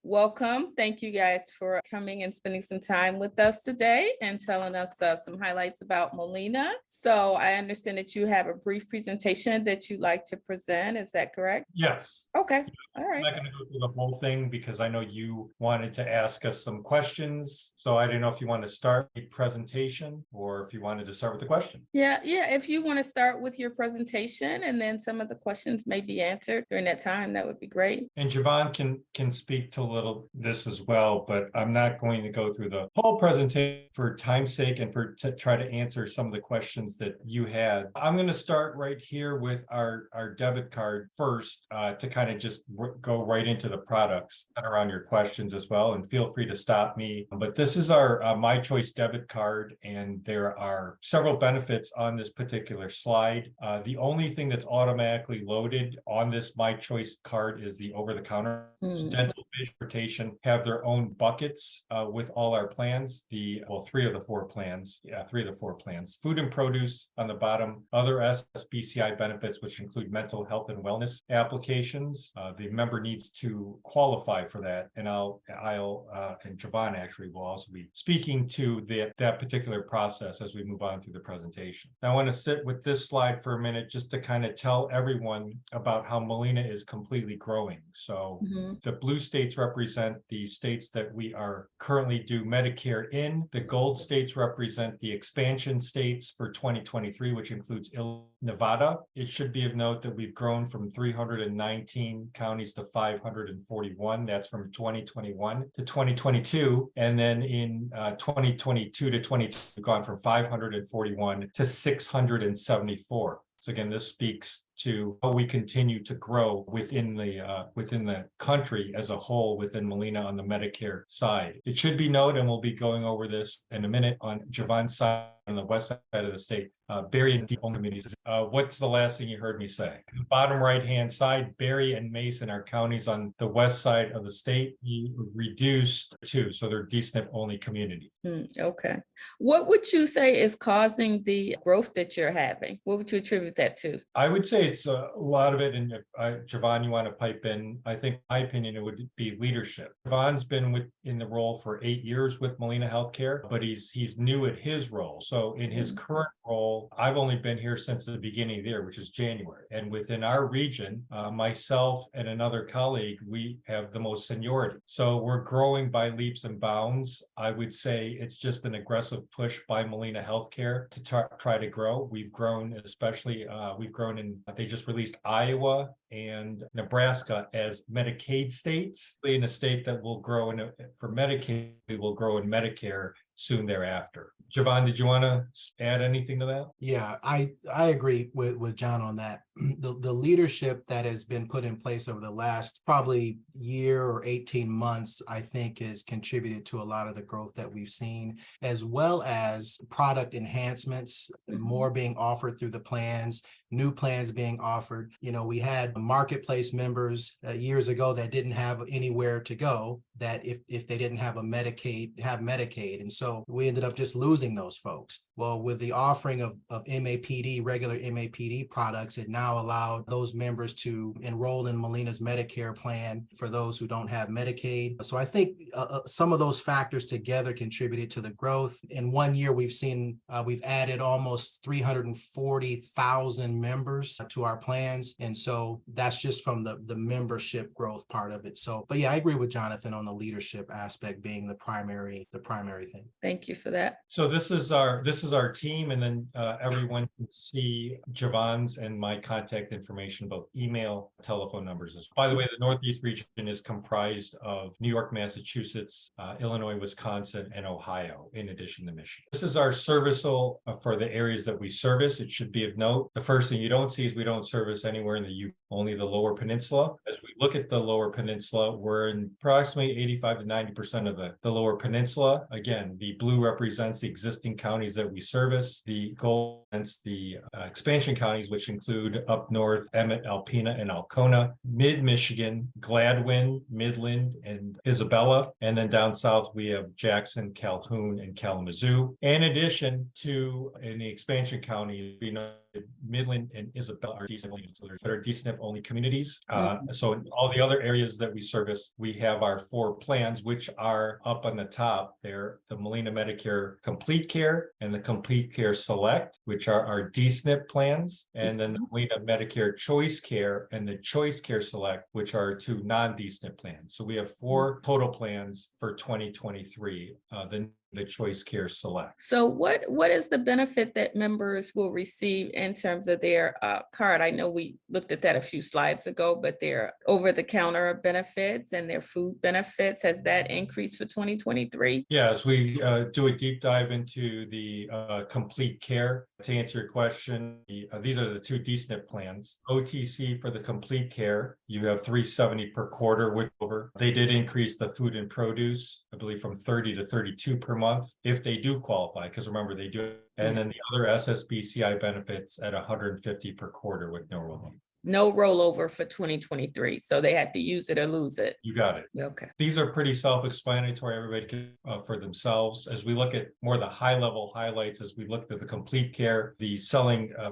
Welcome. Thank you guys for coming and spending some time with us today and telling us some highlights about Molina. So I understand that you have a brief presentation that you'd like to present. Is that correct? Yes. Okay. All I'm right. not going to go through the whole thing because I know you wanted to ask us some questions. So I didn't know if you want to start a presentation or if you wanted to start with the question. Yeah. If you want to start with your presentation and then some of the questions may be answered during that time, that would be great. And Javon can speak to a little this as well, but I'm not going to go through the whole presentation for time's sake and to try to answer some of the questions that you had. I'm going to start right here with our debit card first to kind of just go right into the products and around your questions as well. And feel free to stop me. But this is our MyChoice debit card, and there are several benefits on this particular slide. The only thing that's automatically loaded on this MyChoice card is the over-the-counter. So dental, vision, transportation have their own buckets with all our plans. Three of the four plans. Food and produce on the bottom. Other SBCI benefits, which include mental health and wellness applications. The member needs to qualify for that, and and Javon actually will also be speaking to that particular process as we move on through the presentation. Now, I want to sit with this slide for a minute just to kind of tell everyone about how Molina is completely growing. So the blue states represent the states that we are currently do Medicare in. The gold states represent the expansion states for 2023, which includes Nevada. It should be of note that we've grown from 319 counties to 541. That's from 2021 to 2022. And then in 2022 to 2022, we've gone from 541 to 674. So again, this speaks to how we continue to grow within the country as a whole within Molina on the Medicare side. It should be noted, and we'll be going over this in a minute on Javon's side on the west side of the state, Berry and Mason communities. What's the last thing you heard me say? The bottom right-hand side, Berry and Mason are counties on the west side of the state. We reduced to, so they're D-SNP only communities. Okay. What would you say is causing the growth that you're having? What would you attribute that to? I would say it's a lot of it, and Javon, you want to pipe in? I think, in my opinion, it would be leadership. Javon's been in the role for 8 years with Molina Healthcare, but he's new at his role. So in his current role, I've only been here since the beginning of the year, which is January. And within our region, myself and another colleague, we have the most seniority. So we're growing by leaps and bounds. I would say it's just an aggressive push by Molina Healthcare to try to grow. We've grown, especially they just released Iowa and Nebraska as Medicaid states. In a state that will grow for Medicaid, we will grow in Medicare soon thereafter. Javon, did you want to add anything to that? Yeah, I agree with John on that. The leadership that has been put in place over the last probably year or 18 months, I think, has contributed to a lot of the growth that we've seen, as well as product enhancements, more being offered through the plans, new plans being offered. You know, we had marketplace members years ago that didn't have anywhere to go, that if they didn't have Medicaid. And so we ended up just losing those folks. Well, with the offering of MAPD, regular MAPD products, it now allowed those members to enroll in Molina's Medicare plan for those who don't have Medicaid. So I think some of those factors together contributed to the growth. In 1 year, we've added almost 340,000 members to our plans. And so that's just from the membership growth part of it. So, but yeah, I agree with Jonathan on the leadership aspect being the primary thing. Thank you for that. So this is our team, and then everyone can see Javon's and my contact information, both email, telephone numbers. By the way, the Northeast region is comprised of New York, Massachusetts, Illinois, Wisconsin, and Ohio, in addition to Michigan. This is our serviceal for the areas that we service. It should be of note. The first thing you don't see is we don't service anywhere in the U, only the Lower Peninsula. As we look at the Lower Peninsula, we're in approximately 85 to 90% of the Lower Peninsula. Again, the blue represents the existing counties that we service. The gold represents the expansion counties, which include up north, Emmett, Alpena, and Alcona, mid-Michigan, Gladwin, Midland, and Isabella. And then down south, we have Jackson, Calhoun, and Kalamazoo. In addition to, in the expansion counties, we know Midland and Isabel are D-SNP only communities. So in all the other areas that we service, we have our 4 plans, which are up on the top there, the Molina Medicare Complete Care and the Complete Care Select, which are our D-SNP plans, and then the Molina Medicare Choice Care and the Choice Care Select, which are 2 non-D-SNP plans. So we have 4 total plans for 2023. The ChoiceCare Select. So what is the benefit that members will receive in terms of their card? I know we looked at that a few slides ago, but their over-the-counter benefits and their food benefits, has that increased for 2023? Yeah, as we do a deep dive into the Complete Care, to answer your question, these are the 2 D-SNP plans. OTC for the Complete Care, you have $370 per quarter with over. They did increase the food and produce, I believe, from 30 to 32 per month if they do qualify, because remember they do. And then the other SSBCI benefits at 150 per quarter with no rollover. No rollover for 2023, so they had to use it or lose it. You got it. Okay. These are pretty self-explanatory. Everybody can for themselves. As we look at more of the high-level highlights, as we look at the Complete Care, the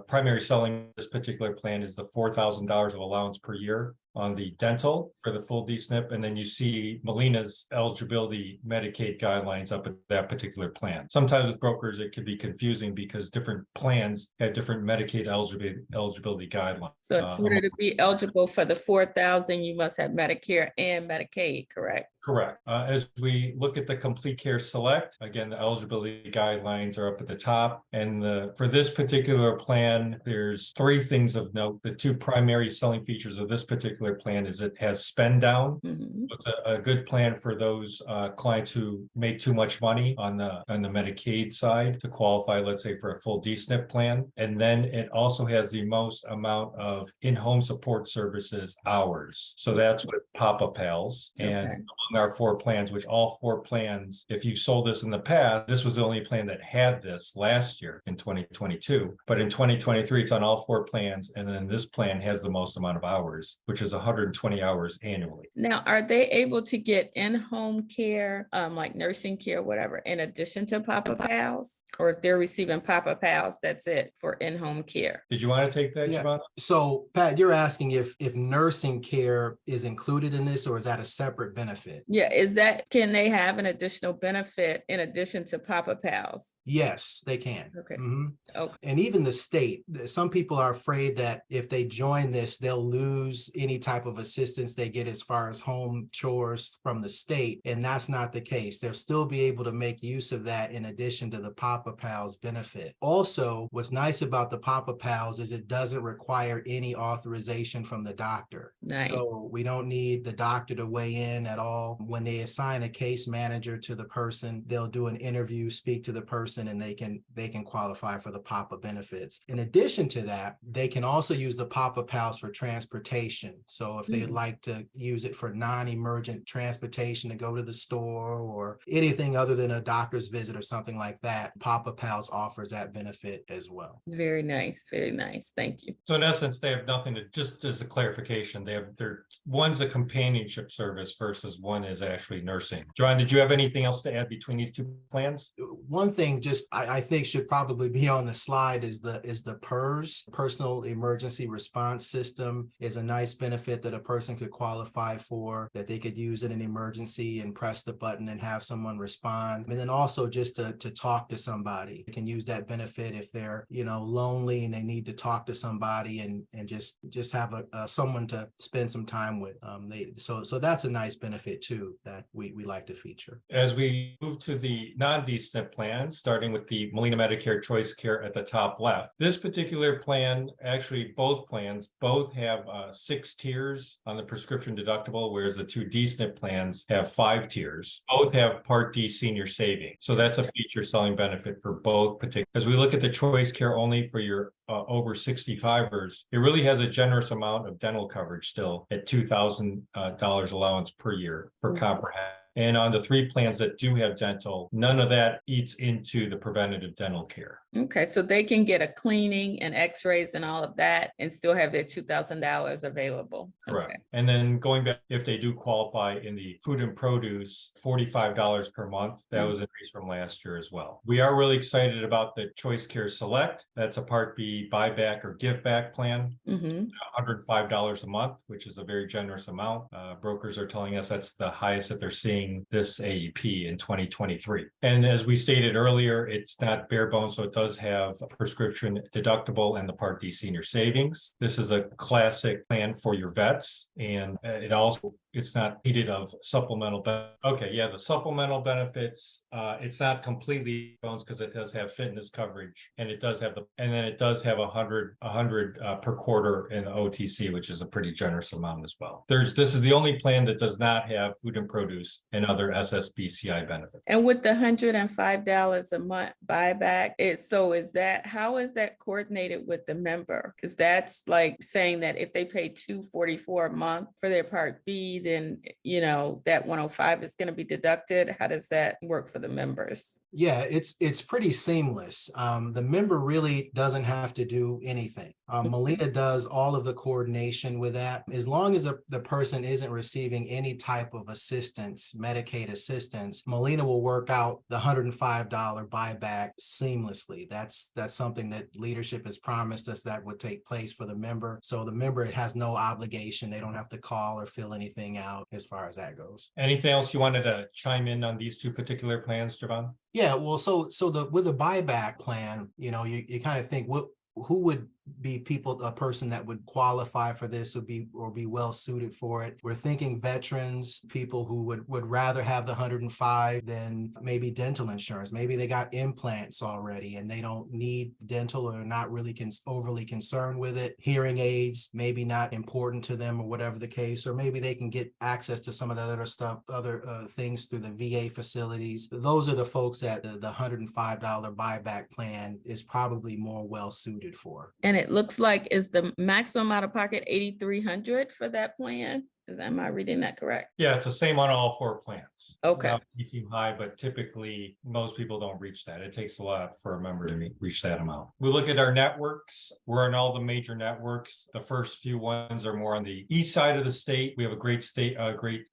primary selling this particular plan is the $4,000 of allowance per year on the dental for the full D-SNP, and then you see Molina's eligibility Medicaid guidelines up at that particular plan. Sometimes with brokers, it can be confusing because different plans have different Medicaid eligibility guidelines. So in order to be eligible for the $4,000, you must have Medicare and Medicaid, correct? Correct. As we look at the Complete Care Select, again, the eligibility guidelines are up at the top. And for this particular plan, there's 3 things of note. The 2 primary selling features of this particular plan is it has spend down. It's a good plan for those clients who make too much money on the Medicaid side to qualify, let's say, for a full D-SNP plan. And then it also has the most amount of in-home support services hours. So that's with Papa Pals. And our 4 plans, which all 4 plans, if you sold this in the past, this was the only plan that had this last year in 2022. But in 2023, it's on all 4 plans. And then this plan has the most amount of hours, which is 120 hours annually. Now, are they able to get in-home care, like nursing care, whatever, in addition to Papa Pals? Or if they're receiving Papa Pals, that's it for in-home care? Did you want to take that, Giovanna? So, Pat, you're asking if nursing care is included in this, or is that a separate benefit? Yeah, can they have an additional benefit in addition to Papa Pals? Yes, they can. Okay. Okay. And even the state, some people are afraid that if they join this, they'll lose any type of assistance they get as far as home chores from the state. And that's not the case. They'll still be able to make use of that in addition to the Papa Pals benefit. Also, what's nice about the Papa Pals is it doesn't require any authorization from the doctor. Nice. So we don't need the doctor to weigh in at all. When they assign a case manager to the person, they'll do an interview, speak to the person, and they can qualify for the Papa benefits. In addition to that, they can also use the Papa Pals for transportation. So if they'd like to use it for non-emergent transportation to go to the store or anything other than a doctor's visit or something like that, Papa Pals offers that benefit as well. Very nice. Very nice. Thank you. So in essence, they have nothing to, just as a clarification, one's a companionship service versus one is actually nursing. John, did you have anything else to add between these 2 plans? One thing just I think should probably be on the slide is the PERS, Personal Emergency Response System, is a nice benefit that a person could qualify for, that they could use in an emergency and press the button and have someone respond. And then also just to talk to somebody. They can use that benefit if they're, lonely and they need to talk to somebody and just have someone to spend some time with. So that's a nice benefit too that we like to feature. As we move to the non-D-SNP plans, starting with the Molina Medicare ChoiceCare at the top left, this particular plan, actually both plans, have 6 tiers on the prescription deductible, whereas the 2 D-SNP plans have 5 tiers. Both have Part D senior savings. So that's a feature selling benefit for both particular. As we look at the ChoiceCare only for your over 65ers, it really has a generous amount of dental coverage still at $2,000 allowance per year for comprehensive. And on the 3 plans that do have dental, none of that eats into the preventative dental care. Okay, so they can get a cleaning and x-rays and all of that and still have their $2,000 available. Correct. Okay. And then going back, if they do qualify in the food and produce, $45 per month, that was increased from last year as well. We are really excited about the ChoiceCare Select. That's a Part B buyback or give back plan. Mm-hmm. $105 a month, which is a very generous amount. Brokers are telling us that's the highest that they're seeing this AEP in 2023. And as we stated earlier, it's not bare bones, so it does have a prescription deductible and the Part D senior savings. This is a classic plan for your vets, and it's not needed of supplemental. Okay, yeah, the supplemental benefits, it's not completely bones because it does have fitness coverage, and it does have a hundred per quarter in the OTC, which is a pretty generous amount as well. This is the only plan that does not have food and produce and other SSBCI benefits. And with the $105 a month buyback, how is that coordinated with the member? Because that's like saying that if they pay $244 a month for their Part B, then that 105 is going to be deducted. How does that work for the members? Yeah, it's pretty seamless. The member really doesn't have to do anything. Molina does all of the coordination with that. As long as the person isn't receiving any type of assistance, Medicaid assistance, Molina will work out the $105 buyback seamlessly. That's something that leadership has promised us that would take place for the member. So the member has no obligation. They don't have to call or fill anything out as far as that goes. Anything else you wanted to chime in on these two particular plans, Javon? Yeah, well, with the buyback plan, you kind of think who would be a person that would qualify for this would be well suited for it. We're thinking veterans, people who would rather have the 105 than maybe dental insurance. Maybe they got implants already and they don't need dental or not really overly concerned with it. Hearing aids, maybe not important to them or whatever the case, or maybe they can get access to some of that other stuff, other things through the VA facilities. Those are the folks that the $105 buyback plan is probably more well suited for. And it looks like is the maximum out of pocket $8,300 for that plan? Am I reading that correct? Yeah, it's the same on all four plans. Okay. Now, it seem high, but typically most people don't reach that. It takes a lot for a member to reach that amount. We look at our networks. We're in all the major networks. The first few ones are more on the east side of the state. We have a great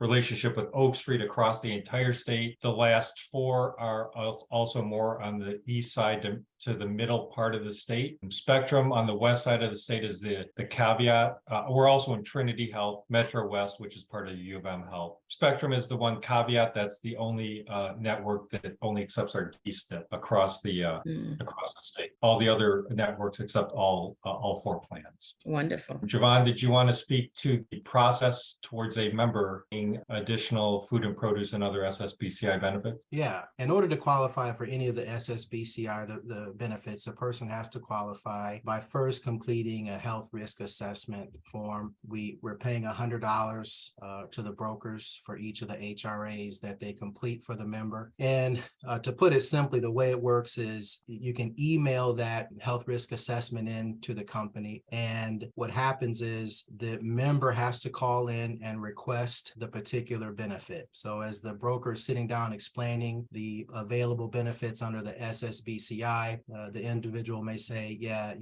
relationship with Oak Street across the entire state. The last four are also more on the east side to the middle part of the state. Spectrum on the west side of the state is the caveat. We're also in Trinity Health, Metro West, which is part of U of M Health. Spectrum is the one caveat. That's the only network that only accepts our D-SNP across the state. All the other networks accept all four plans. Wonderful. Javon, did you want to speak to the process towards a member getting additional food and produce and other SSBCI benefits? Yeah, in order to qualify for any of the SSBCI, the benefits, a person has to qualify by first completing a health risk assessment form. We're paying $100 to the brokers for each of the HRAs that they complete for the member. And to put it simply, the way it works is you can email that health risk assessment in to the company. And what happens is the member has to call in and request the particular benefit. So as the broker is sitting down explaining the available benefits under the SSBCI, the individual may say, yeah,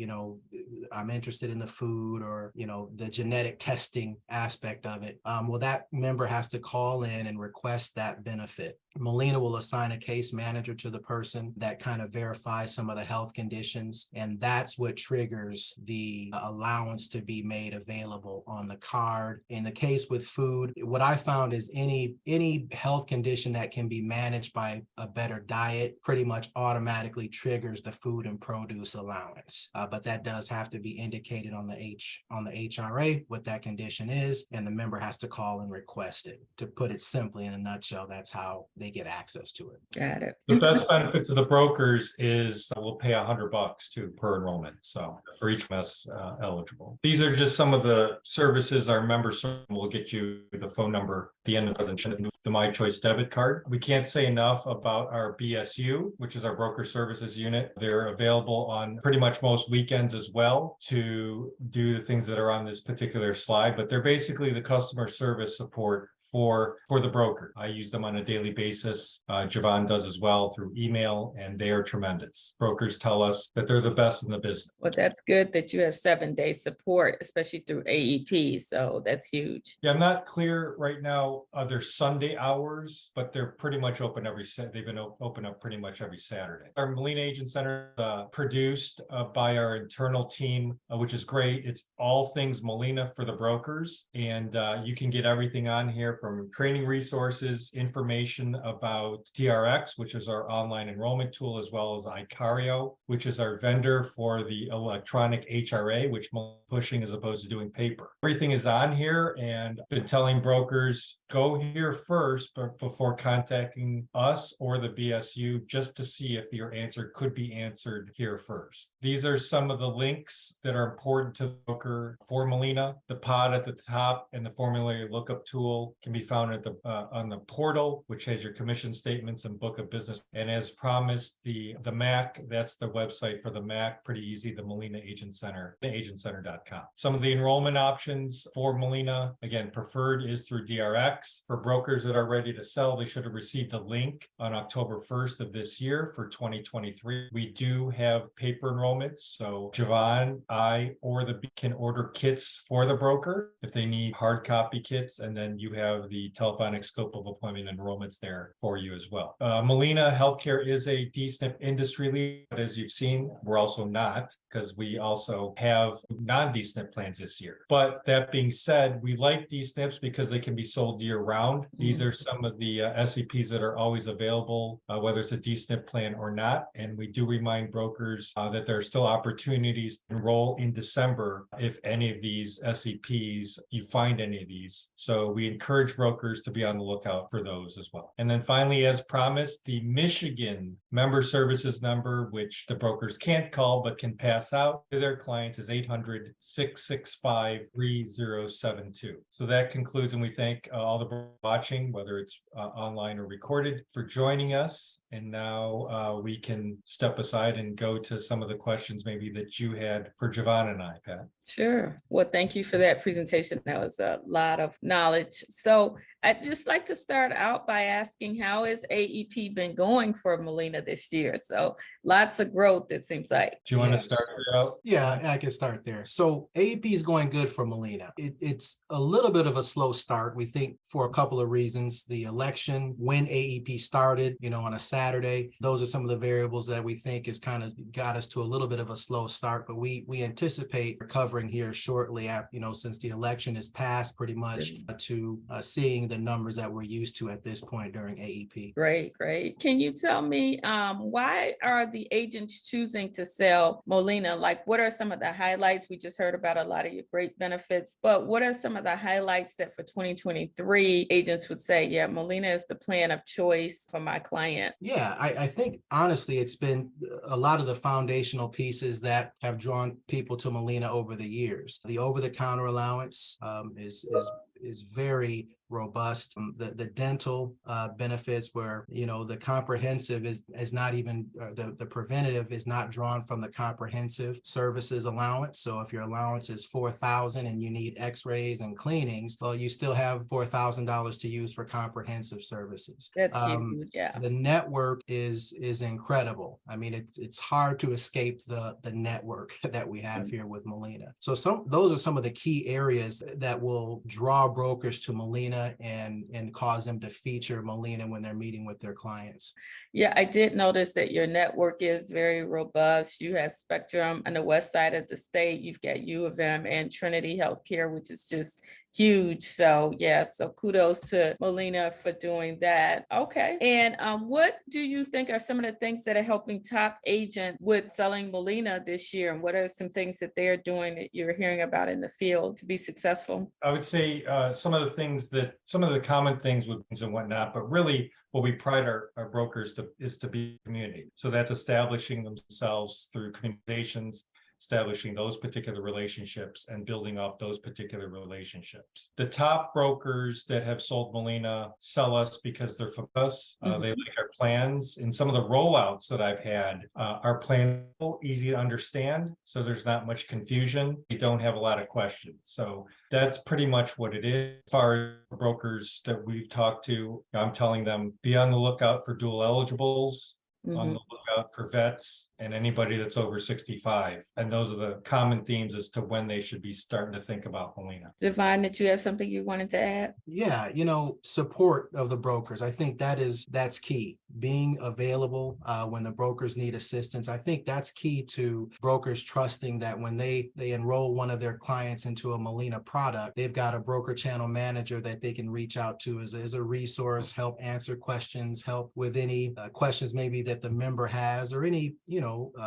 I'm interested in the food or, the genetic testing aspect of it. Well, that member has to call in and request that benefit. Molina will assign a case manager to the person that kind of verifies some of the health conditions, and that's what triggers the allowance to be made available on the card. In the case with food, what I found is any health condition that can be managed by a better diet pretty much automatically triggers the food and produce allowance. But that does have to be indicated on the HRA what that condition is, and the member has to call and request it. To put it simply, in a nutshell, that's how they get access to it. Got it. The best benefit to the brokers is we'll pay $100 too per enrollment. So for each mess eligible. These are just some of the services our members will get you the phone number at the end of the presentation, the MyChoice debit card. We can't say enough about our BSU, which is our broker services unit. They're available on pretty much most weekends as well to do the things that are on this particular slide, but they're basically the customer service support for the broker. I use them on a daily basis. Javon does as well through email, and they are tremendous. Brokers tell us that they're the best in the business. Well, that's good that you have 7-day support, especially through AEP. So that's huge. Yeah, I'm not clear right now. Their Sunday hours, but they're pretty much open they've been open up pretty much every Saturday. Our Molina Agent Center produced by our internal team, which is great. It's all things Molina for the brokers. And you can get everything on here from training resources, information about DRX, which is our online enrollment tool, as well as Icario, which is our vendor for the electronic HRA, which pushing as opposed to doing paper. Everything is on here, and I've been telling brokers, go here first before contacting us or the BSU, just to see if your answer could be answered here first. These are some of the links that are important to the broker for Molina. The pod at the top and the formulary lookup tool can be found at on the portal, which has your commission statements and book of business. And as promised, the MAC, that's the website for the MAC, pretty easy, the Molina Agent Center, theagentcenter.com. Some of the enrollment options for Molina, again, preferred is through DRX. For brokers that are ready to sell, they should have received a link on October 1st of this year for 2023. We do have paper enrollments, so Javon, I, or the B can order kits for the broker if they need hard copy kits, and then you have the telephonic scope of appointment enrollments there for you as well. Molina Healthcare is a D-SNP industry leader, but as you've seen, we're also not, because we also have non-D-SNP plans this year. But that being said, we like D-SNPs because they can be sold year-round. These are some of the SEPs that are always available, whether it's a D-SNP plan or not. And we do remind brokers that there are still opportunities to enroll in December if any of these SEPs, you find any of these. So we encourage brokers to be on the lookout for those as well. And then finally, as promised, the Michigan member services number, which the brokers can't call but can pass out to their clients, is 800-665-3072. So that concludes, and we thank all the watching, whether it's online or recorded, for joining us. And now we can step aside and go to some of the questions maybe that you had for Javon and I, Pat. Sure. Well, thank you for that presentation. That was a lot of knowledge. So I'd just like to start out by asking, how has AEP been going for Molina this year? So lots of growth, it seems like. Do you want to start it out? Yeah, I can start there. So AEP is going good for Molina. It's a little bit of a slow start. We think for a couple of reasons. The election, when AEP started, on a Saturday, those are some of the variables that we think has kind of got us to a little bit of a slow start, but we anticipate recovering here shortly after, since the election is passed pretty much to seeing the numbers that we're used to at this point during AEP. Great. Can you tell me why are the agents choosing to sell Molina? Like, what are some of the highlights? We just heard about a lot of your great benefits, but what are some of the highlights that for 2023 agents would say, yeah, Molina is the plan of choice for my client? Yeah, I think honestly, it's been a lot of the foundational pieces that have drawn people to Molina over the years. The over-the-counter allowance is very robust. The dental benefits, where the comprehensive is not even the preventative is not drawn from the comprehensive services allowance. So if your allowance is $4,000 and you need x-rays and cleanings, well, you still have $4,000 to use for comprehensive services. That's huge. Yeah, the network is incredible. I mean, it's hard to escape the network that we have here with Molina. So those are some of the key areas that will draw brokers to Molina and cause them to feature Molina when they're meeting with their clients. Yeah, I did notice that your network is very robust. You have Spectrum on the west side of the state. You've got U of M and Trinity Healthcare, which is just huge. So yeah, so kudos to Molina for doing that. Okay. And what do you think are some of the things that are helping top agent with selling Molina this year? And what are some things that they're doing that you're hearing about in the field to be successful? I would say some of the common things with things and whatnot, but really what we pride our brokers is to be community. So that's establishing themselves through communications, establishing those particular relationships and building off those particular relationships. The top brokers that have sold Molina sell us because they're for us. They like our plans. In some of the rollouts that I've had, our plan is easy to understand, so there's not much confusion. You don't have a lot of questions. So that's pretty much what it is. As far as brokers that we've talked to, I'm telling them, be on the lookout for dual eligibles, on the lookout for vets, and anybody that's over 65. And those are the common themes as to when they should be starting to think about Molina. Divine, that you have something you wanted to add? Yeah, support of the brokers. I think that's key. Being available when the brokers need assistance. I think that's key to brokers trusting that when they enroll one of their clients into a Molina product, they've got a broker channel manager that they can reach out to as a resource, help answer questions, help with any questions maybe that the member has, or any,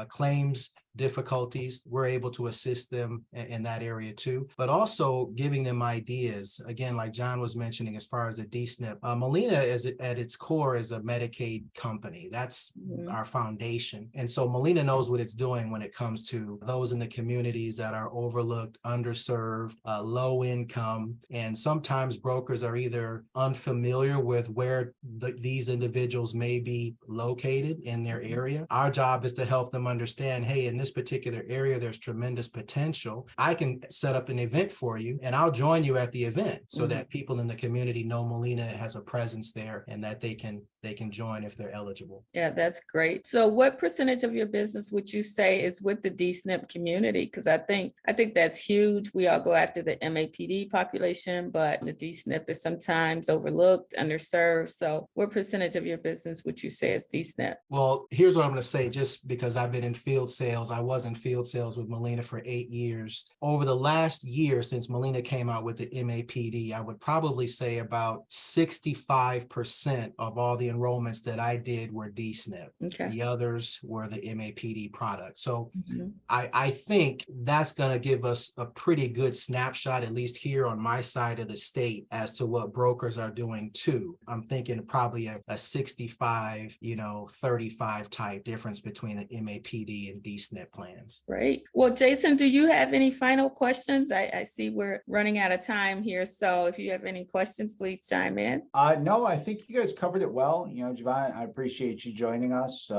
claims difficulties. We're able to assist them in that area too, but also giving them ideas. Again, like John was mentioning, as far as the D-SNP, Molina is at its core is a Medicaid company. That's our foundation. And so Molina knows what it's doing when it comes to those in the communities that are overlooked, underserved, low income. And sometimes brokers are either unfamiliar with where these individuals may be located in their area. Our job is to help them understand, hey, in this particular area, there's tremendous potential. I can set up an event for you and I'll join you at the event so that people in the community know Molina has a presence there and that they can join if they're eligible. Yeah, that's great. So what percentage of your business would you say is with the D-SNP community? Because I think that's huge. We all go after the MAPD population, but the D-SNP is sometimes overlooked, underserved. So what percentage of your business would you say is D-SNP? Well, here's what I'm going to say, just because I've been in field sales. I was in field sales with Molina for 8 years. Over the last year, since Molina came out with the MAPD, I would probably say about 65% of all the enrollments that I did were D-SNP. Okay. The others were the MAPD product. So I think that's going to give us a pretty good snapshot, at least here on my side of the state, as to what brokers are doing too. I'm thinking probably a 65, 35 type difference between the MAPD and D-SNP plans. Great. Well, Jason, do you have any final questions? I see we're running out of time here. So if you have any questions, please chime in. No, I think you guys covered it well. Javon, I appreciate you joining us.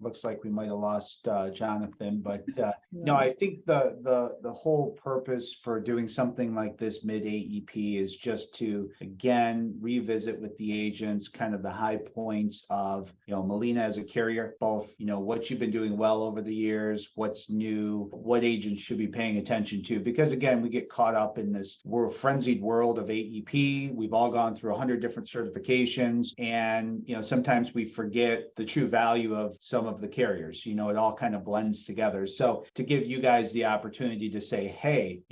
Looks like we might have lost Jonathan, but no, I think the whole purpose for doing something like this mid AEP is just to, again, revisit with the agents kind of the high points of, Molina as a carrier, both, what you've been doing well over the years, what's new, what agents should be paying attention to, because again, we get caught up in this frenzied world of AEP. We've all gone through 100 different certifications, and sometimes we forget the true value of some of the carriers. It all kind of blends together. So to give you guys the opportunity to say, hey,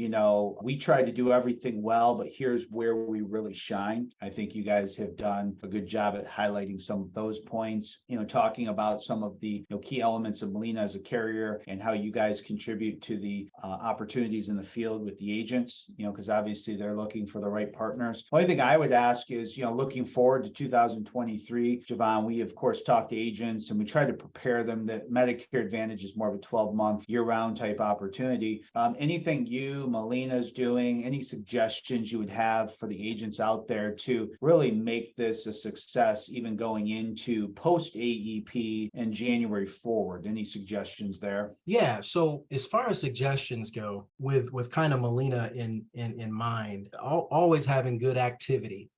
we try to do everything well, but here's where we really shine. I think you guys have done a good job at highlighting some of those points, talking about some of the key elements of Molina as a carrier and how you guys contribute to the opportunities in the field with the agents, because obviously they're looking for the right partners. The only thing I would ask is, looking forward to 2023, Javon, we of course talk to agents and we try to prepare them that Medicare Advantage is more of a 12-month year-round type opportunity. Anything Molina's doing, any suggestions you would have for the agents out there to really make this a success, even going into post AEP and January forward? Any suggestions there? Yeah. So as far as suggestions go, with kind of Molina in mind, always having good activity,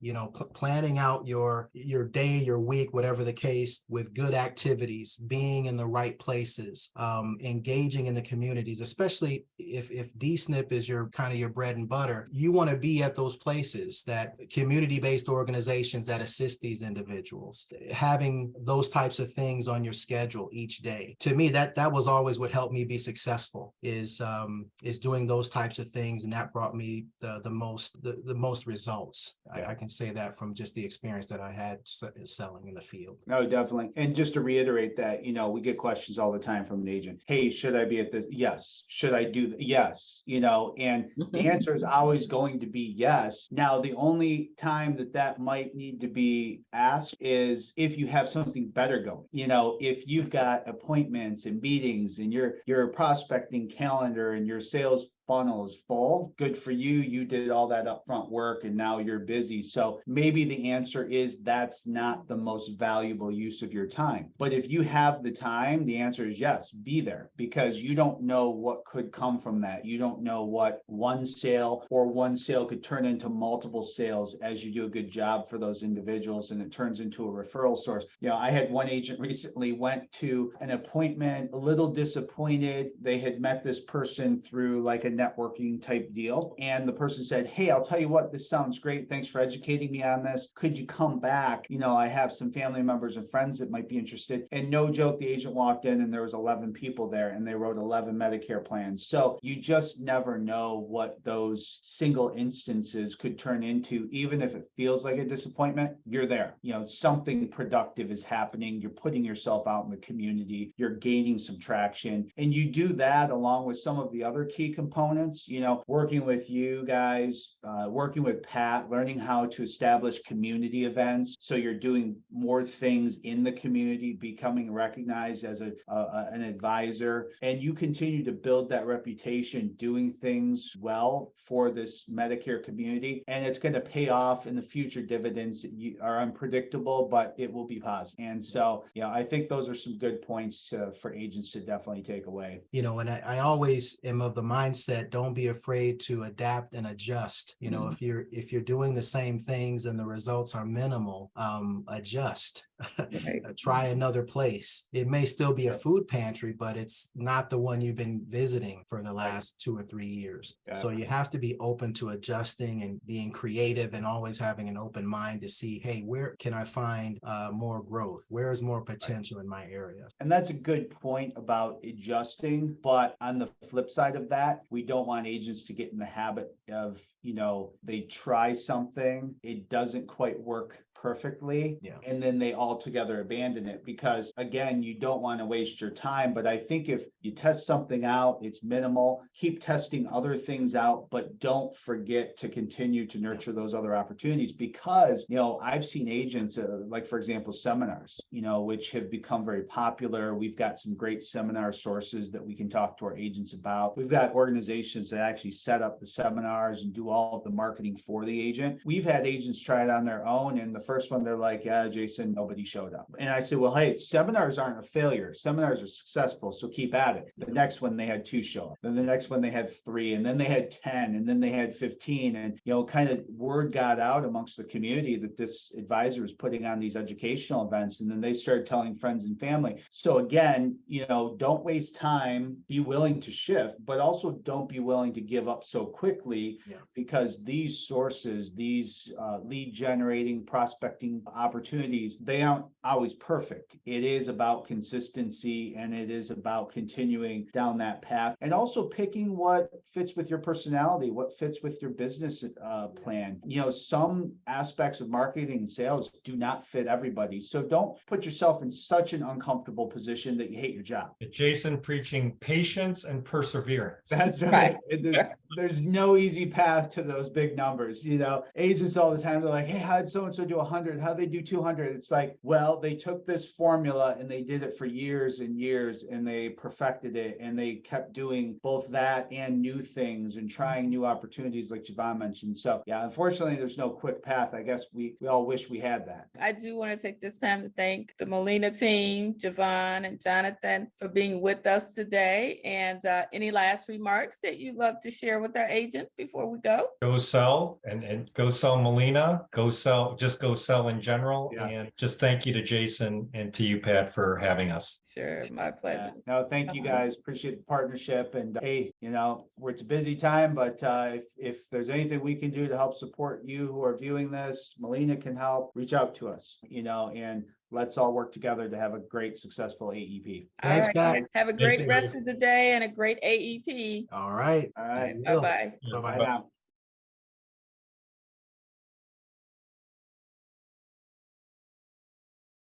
planning out your day, your week, whatever the case, with good activities, being in the right places, engaging in the communities, especially if D-SNP is your kind of your bread and butter. You want to be at those places, that community-based organizations that assist these individuals, having those types of things on your schedule each day. To me, that was always what helped me be successful, is doing those types of things, and that brought me the most results. I can say that from just the experience that I had selling in the field. No, definitely. And just to reiterate that, we get questions all the time from an agent. Hey, should I be at this? Yes. Should I do yes? And the answer is always going to be yes. Now, the only time that might need to be asked is if you have something better going. If you've got appointments and meetings and your prospecting calendar and your sales funnel is full, good for you. You did all that upfront work and now you're busy. So maybe the answer is that's not the most valuable use of your time. But if you have the time, the answer is yes, be there, because you don't know what could come from that. You don't know what one sale could turn into multiple sales as you do a good job for those individuals and it turns into a referral source. I had one agent recently went to an appointment, a little disappointed. They had met this person through like a networking type deal. And the person said, hey, I'll tell you what, this sounds great. Thanks for educating me on this. Could you come back? I have some family members and friends that might be interested. And no joke, the agent walked in and there was 11 people there and they wrote 11 Medicare plans. So you just never know what those single instances could turn into. Even if it feels like a disappointment, you're there. Something productive is happening. You're putting yourself out in the community. You're gaining some traction. And you do that along with some of the other key components, working with you guys, working with Pat, learning how to establish community events. So you're doing more things in the community, becoming recognized as an advisor, and you continue to build that reputation, doing things well for this Medicare community. And it's going to pay off in the future. Dividends are unpredictable, but it will be positive. And so, I think those are some good points for agents to definitely take away. And I always am of the mindset, don't be afraid to adapt and adjust. If you're doing the same things and the results are minimal, adjust. Right. Try another place. It may still be a food pantry, but it's not the one you've been visiting for the last 2 or 3 years. Yeah. So you have to be open to adjusting and being creative and always having an open mind to see, hey, where can I find more growth? Where is more potential in my area? And that's a good point about adjusting. But on the flip side of that, we don't want agents to get in the habit of, they try something, it doesn't quite work perfectly, and then they altogether abandon it, because again, you don't want to waste your time. But I think if you test something out, it's minimal, keep testing other things out, but don't forget to continue to nurture those other opportunities, because I've seen agents like, for example, seminars, which have become very popular. We've got some great seminar sources that we can talk to our agents about. We've got organizations that actually set up the seminars and do all of the marketing for the agent. We've had agents try it on their own, and the first one, they're like, yeah, Jason, nobody showed up. And I said, well, hey, seminars aren't a failure. Seminars are successful, so keep at it. The next one, they had 2 show up. Then the next one, they had 3, and then they had 10, and then they had 15. And, kind of word got out amongst the community that this advisor was putting on these educational events. And then they started telling friends and family. So again, don't waste time, be willing to shift, but also don't be willing to give up so quickly, because these sources, these lead generating, prospecting opportunities, they aren't always perfect. It is about consistency, and it is about continuing down that path, and also picking what fits with your personality, what fits with your business plan. Some aspects of marketing and sales do not fit everybody. So don't put yourself in such an uncomfortable position that you hate your job. Jason preaching patience and perseverance. That's right. There's no easy path to those big numbers. Agents all the time, they're like, hey, how'd so-and-so do 100? How'd they do 200? It's like, well, they took this formula and they did it for years and years, and they perfected it, and they kept doing both that and new things and trying new opportunities, like Javon mentioned. So yeah, unfortunately, there's no quick path. I guess we all wish we had that. I do want to take this time to thank the Molina team, Javon and Jonathan, for being with us today. And any last remarks that you'd love to share with our agents before we go? Go sell and go sell Molina. Go sell in general. Yeah. And just thank you to Jason and to you, Pat, for having us. Sure, my pleasure. No, thank you guys. Appreciate the partnership. And hey, it's a busy time, but if there's anything we can do to help support you who are viewing this, Molina can help. Reach out to us, and let's all work together to have a great, successful AEP. Thanks, all right, Pat. guys. Have a Thank great you, rest guys. of the day and a great AEP. All right. All right. Bye-bye. Bye-bye. Bye now.